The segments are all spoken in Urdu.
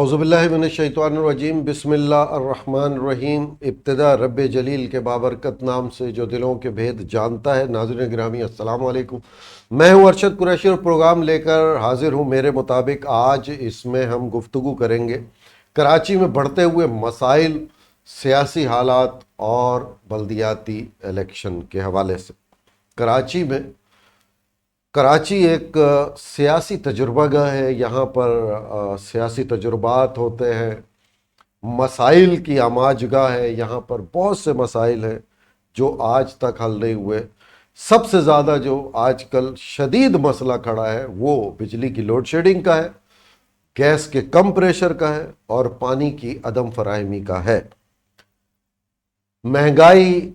اعوذ باللہ من الشیطان الرجیم بسم اللہ الرحمن الرحیم۔ ابتدا رب جلیل کے بابرکت نام سے جو دلوں کے بھید جانتا ہے۔ ناظرین گرامی السلام علیکم، میں ہوں ارشد قریشی اور پروگرام لے کر حاضر ہوں میرے مطابق۔ آج اس میں ہم گفتگو کریں گے کراچی میں بڑھتے ہوئے مسائل، سیاسی حالات اور بلدیاتی الیکشن کے حوالے سے۔ کراچی ایک سیاسی تجربہ گاہ ہے، یہاں پر سیاسی تجربات ہوتے ہیں، مسائل کی آماج گاہ ہے، یہاں پر بہت سے مسائل ہیں جو آج تک حل نہیں ہوئے۔ سب سے زیادہ جو آج کل شدید مسئلہ کھڑا ہے وہ بجلی کی لوڈ شیڈنگ کا ہے، گیس کے کم پریشر کا ہے اور پانی کی عدم فراہمی کا ہے۔ مہنگائی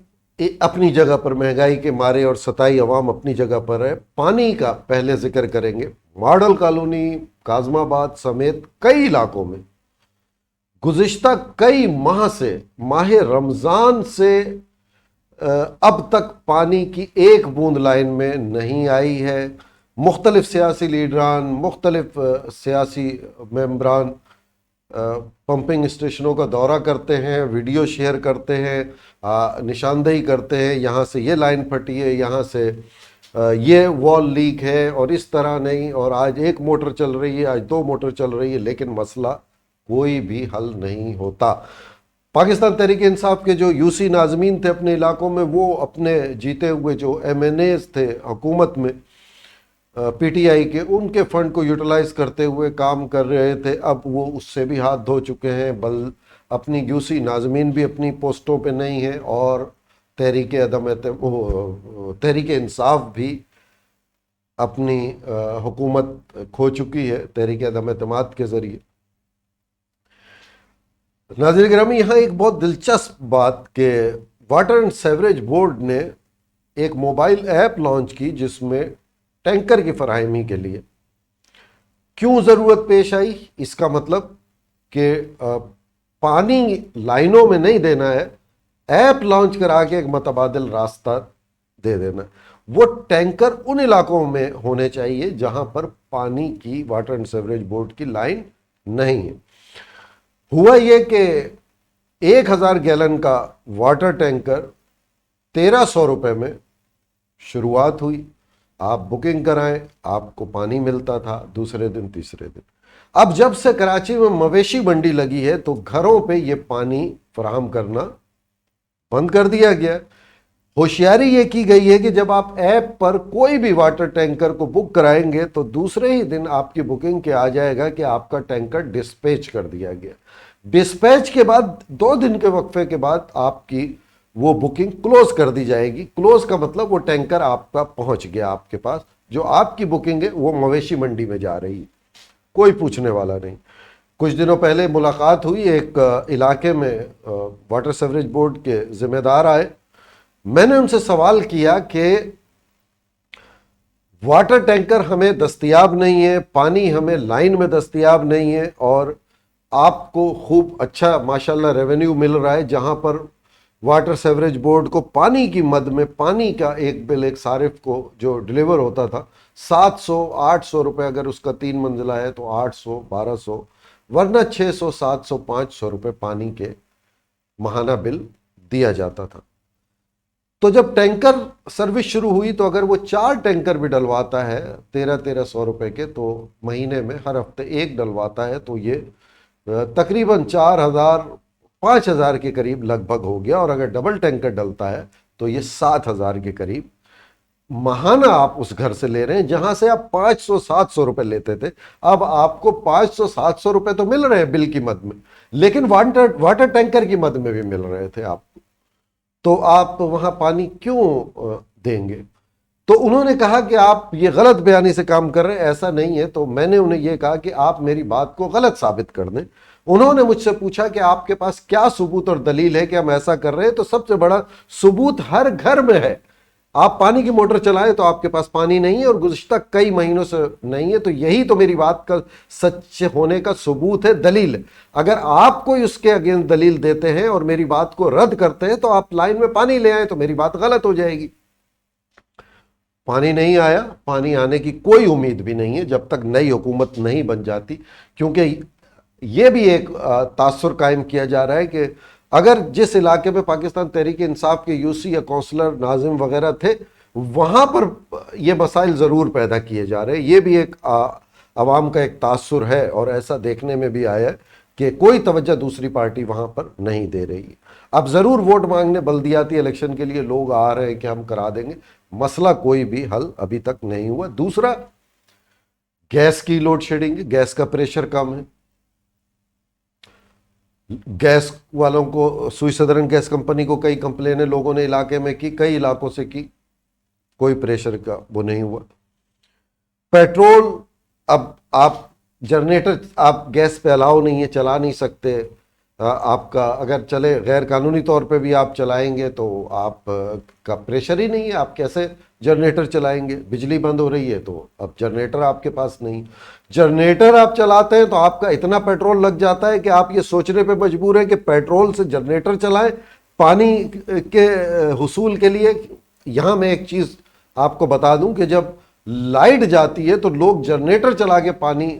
اپنی جگہ پر، مہنگائی کے مارے اور ستائی عوام اپنی جگہ پر ہے۔ پانی کا پہلے ذکر کریں گے۔ ماڈل کالونی، کاظم آباد سمیت کئی علاقوں میں گزشتہ کئی ماہ سے، ماہ رمضان سے اب تک پانی کی ایک بوند لائن میں نہیں آئی ہے۔ مختلف سیاسی لیڈران، مختلف سیاسی ممبران پمپنگ اسٹیشنوں کا دورہ کرتے ہیں، ویڈیو شیئر کرتے ہیں، نشاندہی کرتے ہیں، یہاں سے یہ لائن پھٹی ہے، یہاں سے یہ وال لیک ہے اور اس طرح نہیں، اور آج ایک موٹر چل رہی ہے، آج دو موٹر چل رہی ہے، لیکن مسئلہ کوئی بھی حل نہیں ہوتا۔ پاکستان تحریک انصاف کے جو یو سی ناظمین تھے اپنے علاقوں میں، وہ اپنے جیتے ہوئے جو ایم این ایز تھے حکومت میں پی ٹی آئی کے، ان کے فنڈ کو یوٹیلائز کرتے ہوئے کام کر رہے تھے۔ اب وہ اس سے بھی ہاتھ دھو چکے ہیں، اپنی یو سی ناظمین بھی اپنی پوسٹوں پہ نہیں ہیں، اور تحریک انصاف بھی اپنی حکومت کھو چکی ہے تحریک عدم اعتماد کے ذریعے۔ ناظرین گرامی، یہاں ایک بہت دلچسپ بات کہ واٹر اینڈ سیوریج بورڈ نے ایک موبائل ایپ لانچ کی جس میں ٹینکر کی فراہمی کے لیے کیوں ضرورت پیش آئی، اس کا مطلب کہ پانی لائنوں میں نہیں دینا ہے، ایپ لانچ کرا کے ایک متبادل راستہ دے دینا۔ وہ ٹینکر ان علاقوں میں ہونے چاہیے جہاں پر پانی کی واٹر اینڈ سیوریج بورڈ کی لائن نہیں ہے۔ ہوا یہ کہ 1000 گیلن کا واٹر ٹینکر 1300 روپے میں شروعات ہوئی۔ آپ بکنگ کرائیں، آپ کو پانی ملتا تھا دوسرے دن، تیسرے دن۔ اب جب سے کراچی میں مویشی منڈی لگی ہے تو گھروں پہ یہ پانی فراہم کرنا بند کر دیا گیا۔ ہوشیاری یہ کی گئی ہے کہ جب آپ ایپ پر کوئی بھی واٹر ٹینکر کو بک کرائیں گے تو دوسرے ہی دن آپ کی بکنگ کے آ جائے گا کہ آپ کا ٹینکر ڈسپیچ کر دیا گیا۔ ڈسپیچ کے بعد 2 دن کے وقفے کے بعد آپ کی وہ بکنگ کلوز کر دی جائے گی۔ کلوز کا مطلب وہ ٹینکر آپ کا پہنچ گیا آپ کے پاس، جو آپ کی بکنگ ہے وہ مویشی منڈی میں جا رہی ہے، کوئی پوچھنے والا نہیں۔ کچھ دنوں پہلے ملاقات ہوئی، ایک علاقے میں واٹر سیوریج بورڈ کے ذمہ دار آئے، میں نے ان سے سوال کیا کہ واٹر ٹینکر ہمیں دستیاب نہیں ہے، پانی ہمیں لائن میں دستیاب نہیں ہے، اور آپ کو خوب اچھا ماشاءاللہ ریونیو مل رہا ہے، جہاں پر واٹر سیوریج بورڈ کو پانی کی مد میں پانی کا ایک بل ایک صارف کو جو ڈیلیور ہوتا تھا 700-800 روپے، اگر اس کا 3 منزلہ ہے تو 800-1200، ورنہ 600-700-500 روپے پانی کے ماہانہ بل دیا جاتا تھا۔ تو جب ٹینکر سروس شروع ہوئی تو اگر وہ 4 ٹینکر بھی ڈلواتا ہے 1300 روپے کے، تو مہینے میں ہر ہفتے ایک ڈلواتا ہے تو یہ تقریباً 5000 کے قریب لگ بھگ ہو گیا، اور اگر ڈبل ٹینکر ڈلتا ہے تو یہ 7000 کے قریب ماہانہ آپ اس گھر سے لے رہے ہیں، جہاں سے آپ 500-700 روپے لیتے تھے۔ اب آپ کو 500-700 روپے تو مل رہے ہیں بل کی مد میں، لیکن واٹر ٹینکر کی مد میں بھی مل رہے تھے آپ کو، تو آپ وہاں پانی کیوں دیں گے؟ تو انہوں نے کہا کہ آپ یہ غلط بیانی سے کام کر رہے ہیں، ایسا نہیں ہے۔ تو میں نے انہیں یہ کہا کہ آپ میری بات کو غلط ثابت کر دیں۔ انہوں نے مجھ سے پوچھا کہ آپ کے پاس کیا ثبوت اور دلیل ہے کہ ہم ایسا کر رہے ہیں؟ تو سب سے بڑا ثبوت ہر گھر میں ہے۔ آپ پانی کی موٹر چلائیں تو آپ کے پاس پانی نہیں ہے، اور گزشتہ کئی مہینوں سے نہیں ہے، تو یہی تو میری بات کا سچ ہونے کا ثبوت ہے، دلیل ہے۔ اگر آپ کوئی اس کے اگینسٹ دلیل دیتے ہیں اور میری بات کو رد کرتے ہیں تو آپ لائن میں پانی لے آئیں، تو میری بات غلط ہو جائے گی۔ پانی نہیں آیا، پانی آنے کی کوئی امید بھی نہیں ہے جب تک نئی حکومت نہیں بن جاتی، کیونکہ یہ بھی ایک تاثر قائم کیا جا رہا ہے کہ اگر جس علاقے میں پاکستان تحریک انصاف کے یو سی یا کونسلر ناظم وغیرہ تھے وہاں پر یہ مسائل ضرور پیدا کیے جا رہے ہیں. یہ بھی ایک عوام کا ایک تاثر ہے اور ایسا دیکھنے میں بھی آیا ہے کہ کوئی توجہ دوسری پارٹی وہاں پر نہیں دے رہی ہے. اب ضرور ووٹ مانگنے بلدیاتی الیکشن کے لیے لوگ آ رہے ہیں کہ ہم کرا دیں گے, مسئلہ کوئی بھی حل ابھی تک نہیں ہوا. دوسرا, گیس کی لوڈ شیڈنگ, گیس کا پریشر کم ہے. گیس والوں کو, سوئی سدرن گیس کمپنی کو کئی کمپلینیں لوگوں نے علاقے میں کی, کئی علاقوں سے کی, کوئی پریشر کا وہ نہیں ہوا. پیٹرول, اب آپ جنریٹر آپ گیس پہ الاؤ نہیں ہے, چلا نہیں سکتے. آپ کا اگر چلے غیر قانونی طور پہ بھی آپ چلائیں گے تو آپ کا پریشر ہی نہیں ہے, آپ کیسے جنریٹر چلائیں گے؟ بجلی بند ہو رہی ہے تو اب جنریٹر آپ کے پاس نہیں. جنریٹر آپ چلاتے ہیں تو آپ کا اتنا پیٹرول لگ جاتا ہے کہ آپ یہ سوچنے پہ مجبور ہیں کہ پیٹرول سے جنریٹر چلائیں پانی کے حصول کے لیے. یہاں میں ایک چیز آپ کو بتا دوں کہ جب لائٹ جاتی ہے تو لوگ جنریٹر چلا کے پانی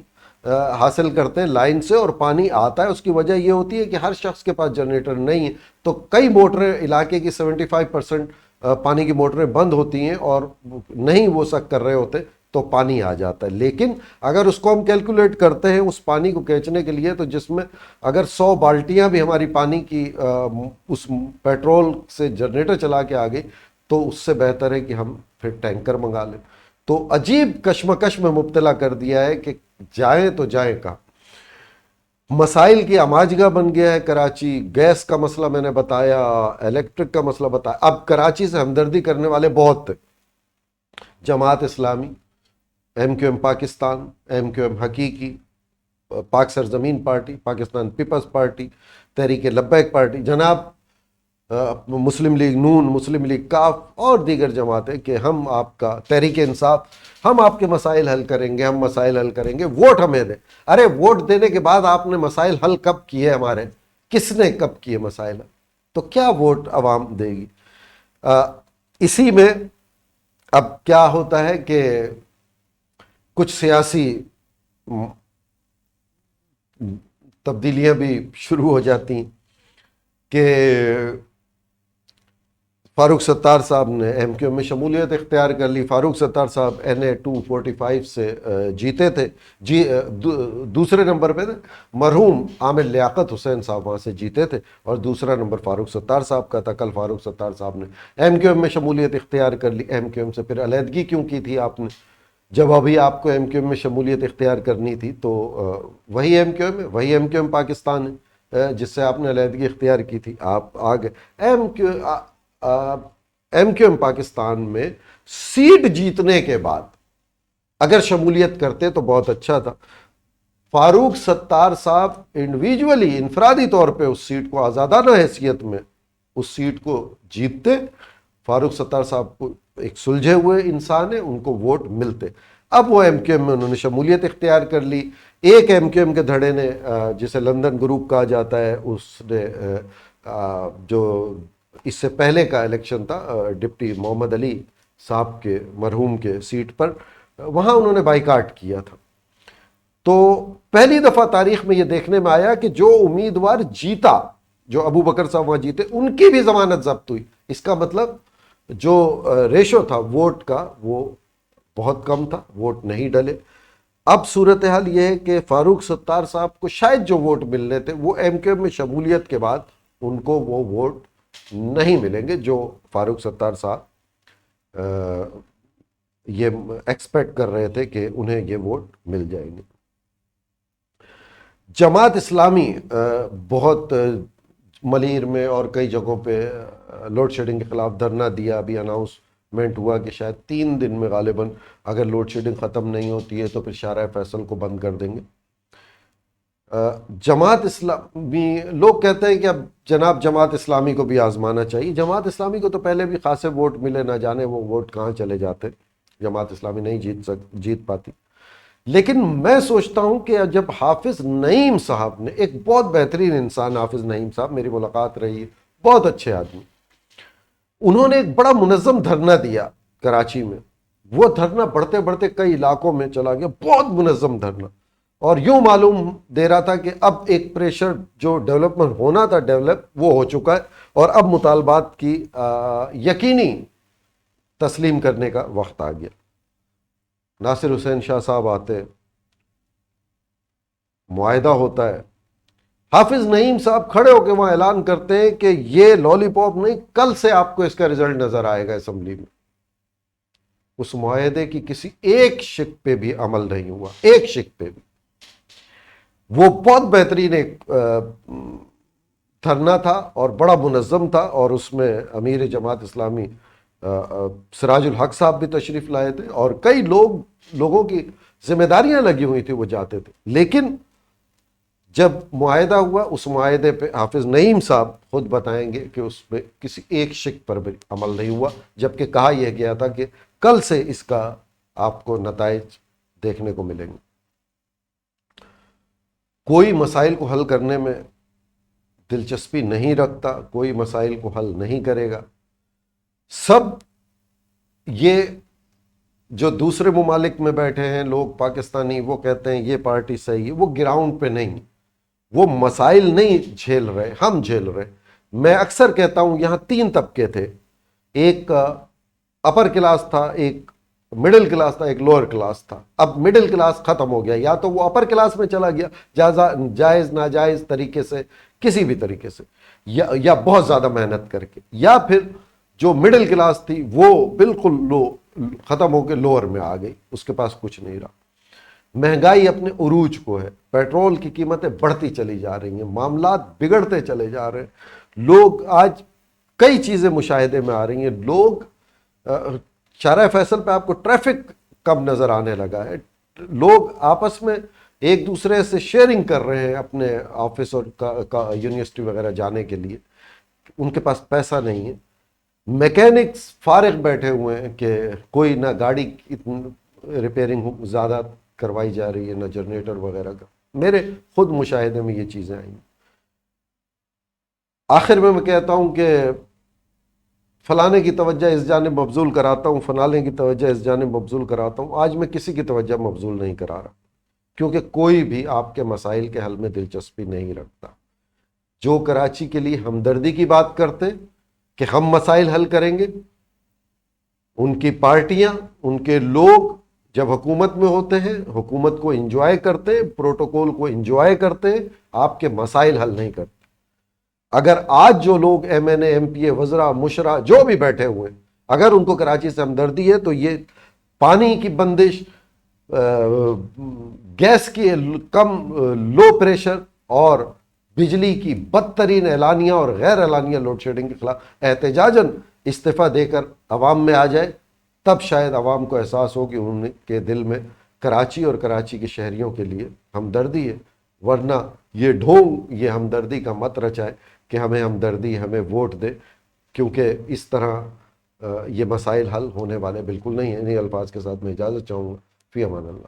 حاصل کرتے ہیں لائن سے, اور پانی آتا ہے. اس کی وجہ یہ ہوتی ہے کہ ہر شخص کے پاس جنریٹر نہیں ہے, تو کئی موٹریں علاقے کی 75% پانی کی موٹریں بند ہوتی ہیں اور نہیں وہ سک کر رہے ہوتے تو پانی آ جاتا ہے. لیکن اگر اس کو ہم کیلکولیٹ کرتے ہیں اس پانی کو کھینچنے کے لیے, تو جس میں اگر 100 بالٹیاں بھی ہماری پانی کی اس پیٹرول سے جنریٹر چلا کے آ گئی تو اس سے بہتر ہے کہ ہم پھر ٹینکر منگا لیں. تو عجیب کشمکش میں مبتلا کر دیا ہے کہ جائیں تو جائیں کہاں. مسائل کی اماجگاہ بن گیا ہے کراچی. گیس کا مسئلہ میں نے بتایا, الیکٹرک کا مسئلہ بتایا. اب کراچی سے ہمدردی کرنے والے بہت تھے, Jamaat Islami, M Q M Pakistan, M Q M Haqiqi, Pak سرزمین party, Pakistan Peoples party, Tehreek Labbaik party, جناب مسلم لیگ نون, مسلم لیگ کاف اور دیگر جماعتیں کہ ہم آپ کا تحریک انصاف, ہم آپ کے مسائل حل کریں گے, ہم مسائل حل کریں گے, ووٹ ہمیں دیں. ارے ووٹ دینے کے بعد آپ نے مسائل حل کب کیے ہمارے؟ کس نے کب کیے مسائل؟ تو کیا ووٹ عوام دے گی؟ اسی میں اب کیا ہوتا ہے کہ کچھ سیاسی تبدیلیاں بھی شروع ہو جاتی ہیں کہ فاروق ستار صاحب نے ایم کیو میں شمولیت اختیار کر لی. فاروق ستار صاحب NA 245 سے جیتے تھے, دوسرے نمبر پہ تھے. مرحوم عامر لیاقت حسین صاحب وہاں سے جیتے تھے اور دوسرا نمبر فاروق ستار صاحب کا تھا. کل فاروق ستار صاحب نے ایم کیو میں شمولیت اختیار کر لی. ایم کیو سے پھر علیحدگی کیوں کی تھی آپ نے؟ جب ابھی آپ کو ایم کیو میں شمولیت اختیار کرنی تھی تو وہی ایم کیو میں, وہی ایم کیو پاکستان ہے جس سے آپ نے علیحدگی اختیار کی تھی. آپ آ گئے ایم کیو ایم پاکستان میں سیٹ جیتنے کے بعد اگر شمولیت کرتے تو بہت اچھا تھا. فاروق ستار صاحب انڈیویجولی, انفرادی طور پہ اس سیٹ کو آزادانہ حیثیت میں اس سیٹ کو جیتتے. فاروق ستار صاحب کو ایک سلجھے ہوئے انسان ہیں, ان کو ووٹ ملتے. اب وہ ایم کیو ایم میں انہوں نے شمولیت اختیار کر لی. ایک ایم کیو ایم کے دھڑے نے, جسے لندن گروپ کہا جاتا ہے, اس نے جو اس سے پہلے کا الیکشن تھا ڈپٹی محمد علی صاحب کے مرحوم کے سیٹ پر, وہاں انہوں نے بائیکاٹ کیا تھا. تو پہلی دفعہ تاریخ میں یہ دیکھنے میں آیا کہ جو امیدوار جیتا, جو ابو بکر صاحب وہاں جیتے, ان کی بھی ضمانت ضبط ہوئی. اس کا مطلب جو ریشو تھا ووٹ کا وہ بہت کم تھا, ووٹ نہیں ڈلے. اب صورتحال یہ ہے کہ فاروق ستار صاحب کو شاید جو ووٹ ملنے تھے وہ ایم کیو ایم میں شمولیت کے بعد ان کو وہ ووٹ نہیں ملیں گے جو فاروق ستار صاحب یہ ایکسپیکٹ کر رہے تھے کہ انہیں یہ ووٹ مل جائیں گے. جماعت اسلامی بہت ملیر میں اور کئی جگہوں پہ لوڈ شیڈنگ کے خلاف دھرنا دیا. ابھی اناؤنسمنٹ ہوا کہ شاید 3 دن میں غالباً اگر لوڈ شیڈنگ ختم نہیں ہوتی ہے تو پھر شارع فیصل کو بند کر دیں گے. جماعت اسلامی, لوگ کہتے ہیں کہ اب جناب جماعت اسلامی کو بھی آزمانا چاہیے. جماعت اسلامی کو تو پہلے بھی خاصے ووٹ ملے, نہ جانے وہ ووٹ کہاں چلے جاتے. جماعت اسلامی نہیں جیت پاتی. لیکن میں سوچتا ہوں کہ جب حافظ نعیم صاحب نے, ایک بہت بہترین انسان حافظ نعیم صاحب, میری ملاقات رہی ہے, بہت اچھے آدمی, انہوں نے ایک بڑا منظم دھرنا دیا کراچی میں. وہ دھرنا بڑھتے بڑھتے کئی علاقوں میں چلا گیا, بہت منظم دھرنا. اور یوں معلوم دے رہا تھا کہ اب ایک پریشر جو ڈیولپمنٹ ہونا تھا ڈیولپ وہ ہو چکا ہے، اور اب مطالبات کی یقینی تسلیم کرنے کا وقت آ گیا۔ ناصر حسین شاہ صاحب آتے، معاہدہ ہوتا ہے، حافظ نعیم صاحب کھڑے ہو کے وہاں اعلان کرتے ہیں کہ یہ لالی پاپ نہیں، کل سے آپ کو اس کا رزلٹ نظر آئے گا اسمبلی میں۔ اس معاہدے کی کسی ایک شق پہ بھی عمل نہیں ہوا، ایک شق پہ بھی۔ وہ بہت بہترین ایک دھرنا تھا اور بڑا منظم تھا، اور اس میں امیر جماعت اسلامی سراج الحق صاحب بھی تشریف لائے تھے، اور کئی لوگوں کی ذمہ داریاں لگی ہوئی تھی، وہ جاتے تھے۔ لیکن جب معاہدہ ہوا، اس معاہدے پہ حافظ نعیم صاحب خود بتائیں گے کہ اس پہ کسی ایک شق پر بھی عمل نہیں ہوا، جبکہ کہا یہ گیا تھا کہ کل سے اس کا آپ کو نتائج دیکھنے کو ملیں گے۔ کوئی مسائل کو حل کرنے میں دلچسپی نہیں رکھتا، کوئی مسائل کو حل نہیں کرے گا۔ سب یہ جو دوسرے ممالک میں بیٹھے ہیں لوگ پاکستانی، وہ کہتے ہیں یہ پارٹی صحیح ہے، وہ گراؤنڈ پہ نہیں، وہ مسائل نہیں جھیل رہے، ہم جھیل رہے۔ میں اکثر کہتا ہوں یہاں 3 طبقے تھے، ایک اپر کلاس تھا، ایک مڈل کلاس تھا، ایک لوور کلاس تھا۔ اب مڈل کلاس ختم ہو گیا، یا تو وہ اپر کلاس میں چلا گیا جائز ناجائز طریقے سے، کسی بھی طریقے سے، یا بہت زیادہ محنت کر کے، یا پھر جو مڈل کلاس تھی وہ بالکل ختم ہو کے لوور میں آ گئی، اس کے پاس کچھ نہیں رہا۔ مہنگائی اپنے عروج کو ہے، پیٹرول کی قیمتیں بڑھتی چلی جا رہی ہیں، معاملات بگڑتے چلے جا رہے ہیں۔ لوگ آج کئی چیزیں مشاہدے میں آ رہی ہیں، لوگ شارع فیصل پہ آپ کو ٹریفک کم نظر آنے لگا ہے، لوگ آپس میں ایک دوسرے سے شیئرنگ کر رہے ہیں اپنے آفس اور یونیورسٹی وغیرہ جانے کے لیے، ان کے پاس پیسہ نہیں ہے۔ میکینکس فارغ بیٹھے ہوئے ہیں کہ کوئی نہ گاڑی ریپیئرنگ زیادہ کروائی جا رہی ہے، نہ جنریٹر وغیرہ کا۔ میرے خود مشاہدے میں یہ چیزیں آئیں۔ آخر میں کہتا ہوں کہ فلانے کی توجہ اس جانب مبذول کراتا ہوں، فلانے کی توجہ اس جانب مبذول کراتا ہوں۔ آج میں کسی کی توجہ مبذول نہیں کرا رہا، کیونکہ کوئی بھی آپ کے مسائل کے حل میں دلچسپی نہیں رکھتا۔ جو کراچی کے لیے ہمدردی کی بات کرتے کہ ہم مسائل حل کریں گے، ان کی پارٹیاں، ان کے لوگ جب حکومت میں ہوتے ہیں، حکومت کو انجوائے کرتے، پروٹوکول کو انجوائے کرتے، آپ کے مسائل حل نہیں کرتے۔ اگر آج جو لوگ ایم این اے، ایم پی اے، وزراء، مشرا جو بھی بیٹھے ہوئے، اگر ان کو کراچی سے ہمدردی ہے تو یہ پانی کی بندش، گیس کی کم لو پریشر اور بجلی کی بدترین اعلانیہ اور غیر اعلانیہ لوڈ شیڈنگ کے خلاف احتجاجاً استعفیٰ دے کر عوام میں آ جائے، تب شاید عوام کو احساس ہو کہ ان کے دل میں کراچی اور کراچی کے شہریوں کے لیے ہمدردی ہے۔ ورنہ یہ ڈھونگ، یہ ہمدردی کا مت رچائے کہ ہمیں ہمدردی، ہمیں ووٹ دے، کیونکہ اس طرح یہ مسائل حل ہونے والے بالکل نہیں ہیں۔ انہی الفاظ کے ساتھ میں اجازت چاہوں گا۔ فی امان اللہ۔